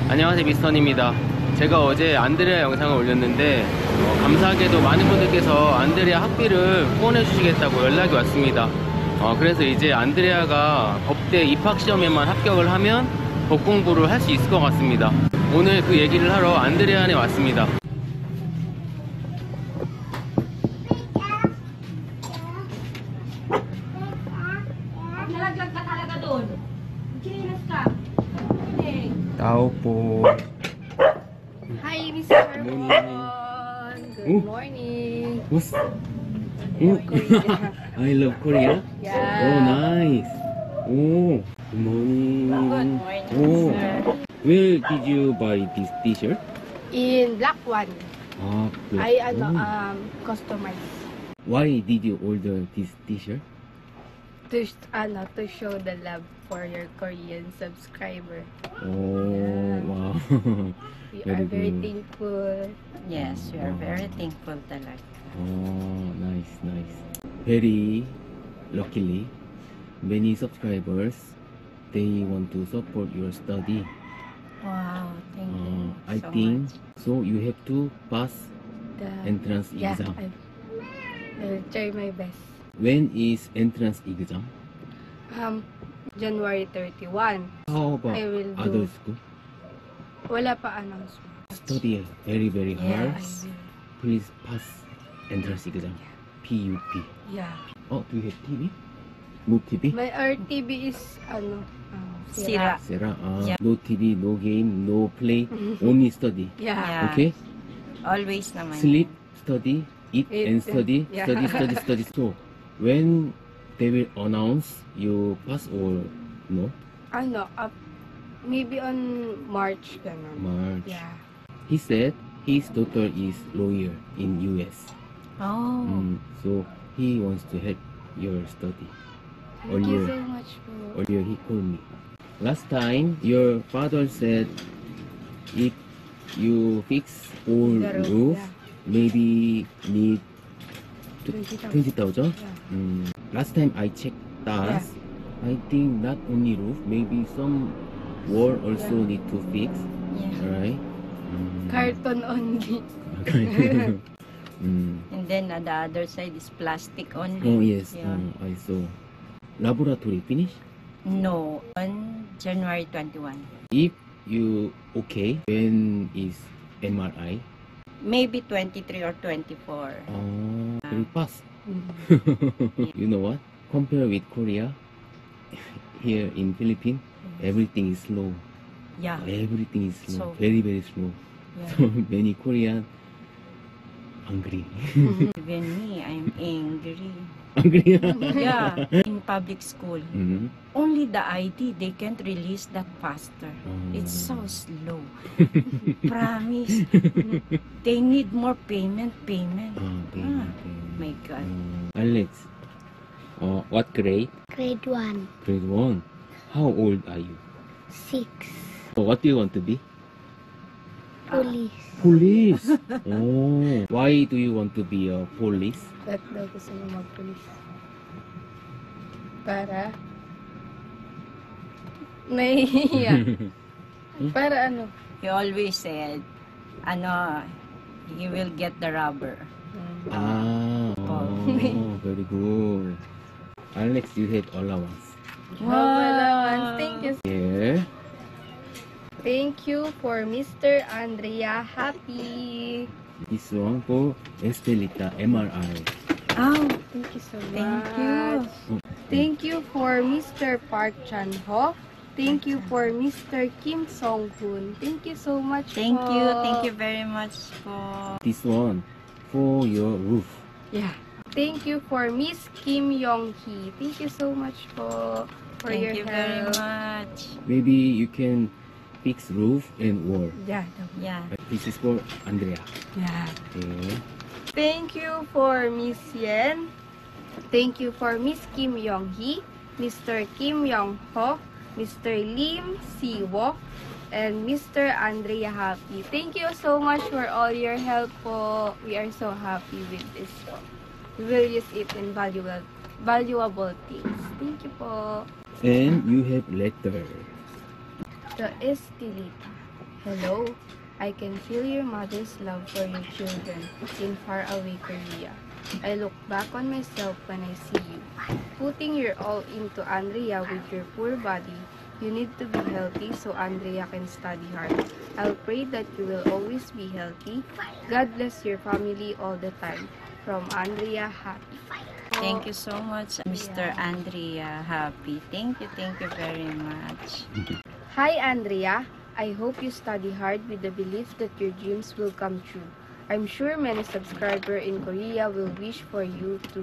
안녕하세요, 미스턴입니다. 제가 어제 안드레아 영상을 올렸는데 감사하게도 많은 분들께서 안드레아 학비를 후원해 주시겠다고 연락이 왔습니다. 그래서 이제 안드레아가 법대 입학시험에만 합격을 하면 법 공부를 할 수 있을 것 같습니다. 오늘 그 얘기를 하러 안드레아에 왔습니다. Nalaglag ka talaga doon. Kinilas ka. Tao po. Hi, Mr. Morning. Ron. Good morning. What's... Korea. I love Korea. Yeah. Oh, nice. Oh, good morning. Good morning, Oh, sir. where did you buy this t-shirt? In black one, Ah, I oh. customize Why did you order this t-shirt? to show the love for your Korean subscriber. Oh, wow. We Very are very good. thankful. Yes, we are very thankful talaga. Oh, nice, nice. Very luckily, many subscribers, they want to support your study. Wow, thank you I so think much. so. You have to pass The, entrance yeah, exam. I will try my best. When is entrance exam? January 31. How about I will do. other school? Wala pa announcement. Study very very hard. Yes. Please pass entrance exam. PUP. Yeah. Oh, do you have TV? No TV? My RTV is Sira. Sarah, Yeah. no TV, no game, no play, only study. Yeah. Yeah. Okay? Always naman. Sleep, study, eat, Eat, and study. yeah. Study. So, when they will announce you pass or no? Maybe on March ganun. March. Yeah. He said his daughter is lawyer in US. Oh. So, he wants to help your study. Thank you Earlier. so much po. Earlier he called me. Last time, your father said if you fix all The roof, roof, yeah. maybe need 20,000. 20,000. Yeah. Last time I checked that, I think not only roof, maybe some wall also Yeah. need to fix, Yeah. right? Carton only. And then the other side is plastic only. Oh yes, Yeah. I saw. Laboratory finish? No, on January 21. If you okay, when is MRI? Maybe 23 or 24. Oh, very fast. Mhm. You know what? Compare with Korea, here in Philippines, everything is slow. Yeah. Everything is slow. So- Very, very slow. Yeah. So many Korean hungry. Even me, I'm angry. Hungry. Yeah. In public school, Mhm. only the ID, they can't release that faster. It's so Oh. slow. Promise. They need more payment. Okay, Ah, okay. My God. Alex, what grade? Grade 1, Grade 1. How old are you? 6, What do you want to be? police. Police. Oh, why do you want to be a police? Ba't daw gusto mo mag-police? Para? Nahihiya. Para ano? He always said, he will get the rubber. Ah, oh, very good. Alex, you had allowance. Allowance. Thank you. Here. Thank you for Mr. Andrea Happy. This one for Estelita MRI. Oh, Thank you so much. thank you. Thank you for Mr. Park Chan-ho. Thank you for Mr. Kim Song-hoon. Thank you so much Thank po. you. Thank you very much po. This one for your roof. Yeah. Thank you for Miss Kim Yong-hee. Thank you so much po for your Thank you help. very much. Maybe you can fix roof and wall. Yeah. Yeah. This is for Andrea. Yeah. Okay. Thank you for Miss Yen. Thank you for Miss Kim Yong-hee, Mr. Kim Yong-ho, Mr. Lim Si-wook, and Mr. Andrea Happy. Thank you so much for all your help po. We are so happy with this. We will use it in valuable things. Thank you po. And you have letter. The Estelita Hello, I can feel your mother's love for your children in faraway Korea. I look back on myself when I see you. Putting your all into Andrea with your poor body, you need to be healthy so Andrea can study hard. I'll pray that you will always be healthy. God bless your family all the time. From Andrea, Happy. Thank you so much, Mr. Andrea Happy. Thank you very much. Hi Andrea, I hope you study hard with the belief that your dreams will come true. I'm sure many subscribers in Korea will wish for you too.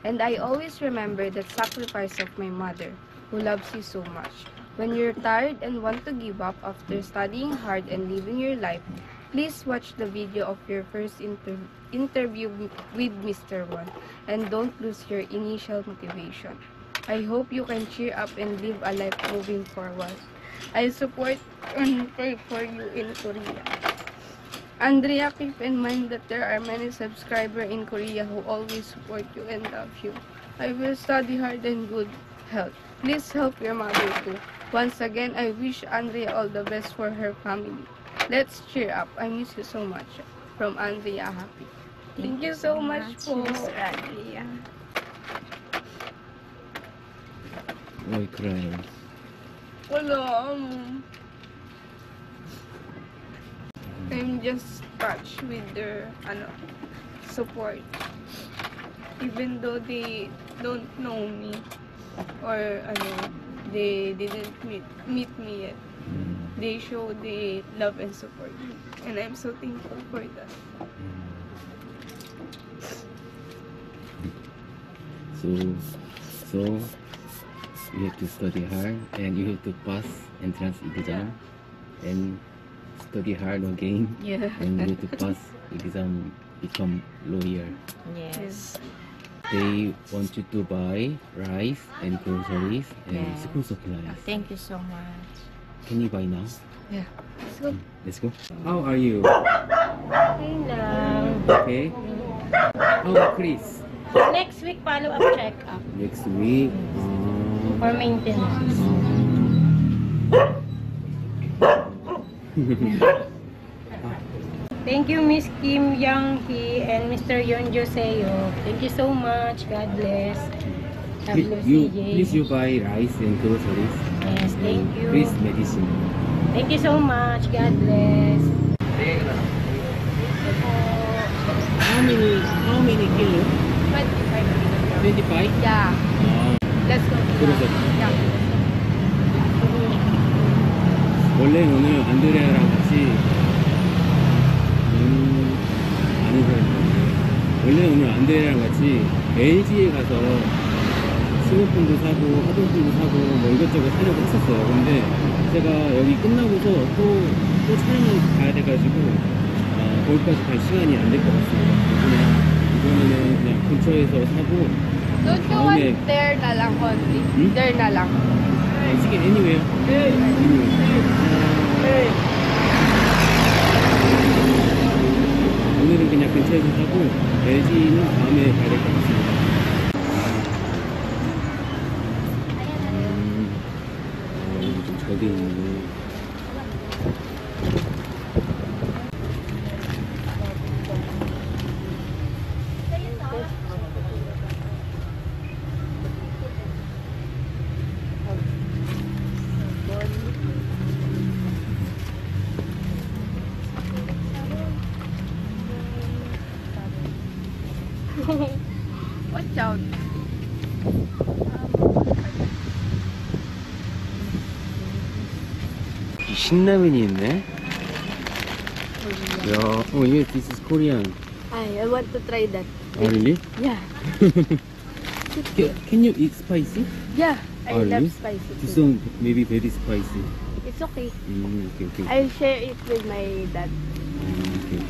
And I always remember that sacrifice of my mother, who loves you so much. When you're tired and want to give up after studying hard and living your life, please watch the video of your first interview with Mr. Won and don't lose your initial motivation. I hope you can cheer up and live a life moving forward. I support and pray for you in Korea. Andrea, keep in mind that there are many subscribers in Korea who always support you and love you. I will study hard and good health. Please help your mother too. Once again, I wish Andrea all the best for her family. Let's cheer up. I miss you so much. From Andrea Happy. Thank you so much po. Mr. Andrea. Why cry? Wala, I'm just touched with their support. Even though they don't know me or they didn't meet me yet. They show they love and support me. And I'm so thankful for that. So you have to study hard and you have to pass entrance exam and study hard again Yeah. and you have to pass exam, become lawyer. Yes. They want you to buy rice and groceries and Yes. school supplies. Thank you so much. Can you buy now? Yeah. Let's go. Let's go. How are you? Okay lang. Okay. How about Chris? Next week, follow-up check-up Next week. for maintenance. Thank you, Miss Kim Young-hee and Mr. Yon Joseo. Thank you so much. God bless. Please you buy rice and groceries. Yes, thank you. Chris medicine. Thank you so much. God bless. How many kilo? 25. 25? Yeah. Let's go. grocery. Yeah. 원래 오늘 안드레아랑 같이 아는 사람인데 원래 오늘 안드레아랑 같이 LG에 가서 스마트폰도 사고 화장품도 사고 뭐 이것저것 사려고 했었어요. 근데 제가 여기 끝나고서 또 촬영을 가야 돼가지고 거기까지 갈 시간이 안 될 것 같습니다. 그냥 이번에는 그냥 근처에서 사고 Don't you want there na lang only? There na lang. sige, anywhere. 오늘은 그냥 근처에서 사고 LG는 다음에 가야 될 것 같습니다. 여기 좀 잘 돼 있네. Watch out. 신라면이 있네. 야, yeah, this is Korean. I want to try that. Oh, really? Yeah. Can you eat spicy? Yeah. I Oh, love really? spicy This too. one maybe very spicy. It's okay. Okay. I'll share it with my dad. Okay.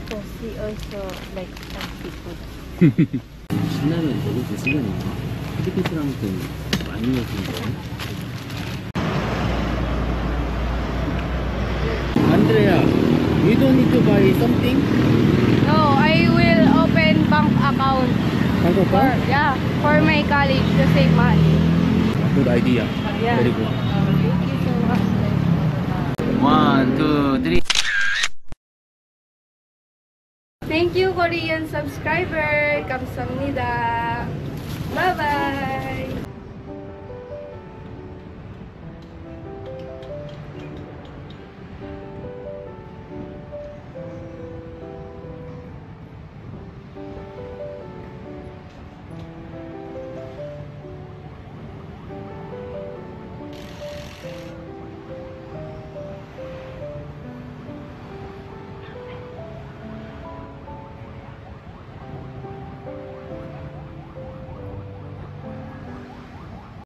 Because he also likes spicy food. 신라면 먹을 때 시간이 필리핀 사람한테 많이 먹는데. Andrea, you don't need to buy something? No, I will open bank account for my college to save money. Good idea. Yeah. Very good. Thank you so much. 1, 2, Thank you, Korean subscriber. 감사합니다. Bye-bye.